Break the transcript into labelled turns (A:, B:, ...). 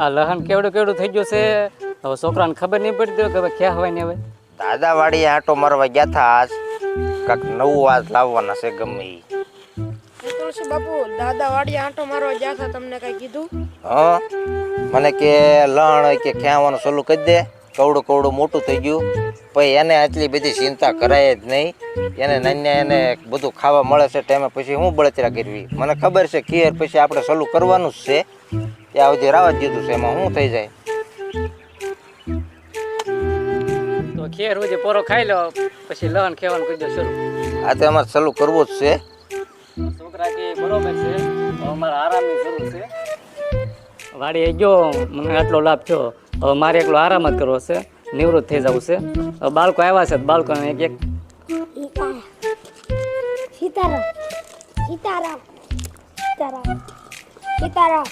A: આ લહન કેવડું કેવડું થઈ ગયું છે હવે છોકરાને ખબર નહીં પડતી કે હવે ક્યાં હોય ને હવે
B: દાદા વાડી આટો મારવા ગયા હતા આજ કાંક નવું આજ લાવવાના છે ગમે ઈ.
C: તુલસી બાપુ દાદા વાડી આંટો મારવા ગયા હતા, તમને કઈ કીધું?
B: હા મને કે લણ કે ખેવાનું ચાલુ કરી દે, કવડું કવડું મોટું થઈ ગયું પછી એને આટલી બધી ચિંતા કરાય જ નહીં. એને નાન્યા એને બધું ખાવા મળે છે ટાઈમે, પછી હું બળતરા કરવી? મને ખબર છે ખીર પછી આપણે ચાલુ કરવાનું જ છે, ત્યાં સુધી રાવા જ દીધું છે, એમાં શું થઈ જાય?
A: તો ખેર સુધી પોરો ખાઈ લો પછી લહન ખેવાનું કરી દો શરૂ.
B: આ તો અમારે ચાલુ કરવું જ છે.
A: છોકરા કે બરોબર છે, હવે અમારે આરામની જરૂર છે. વાડી ગયો મને આટલો લાભ થયો, હવે મારે એકલો આરામ જ કરવો છે, નિવૃત્ત થઈ જવું છે. હવે બાળકો આવ્યા છે, બાળકોને એક એક
D: સીતારામ સીતારામ સીતારામ સીતારામ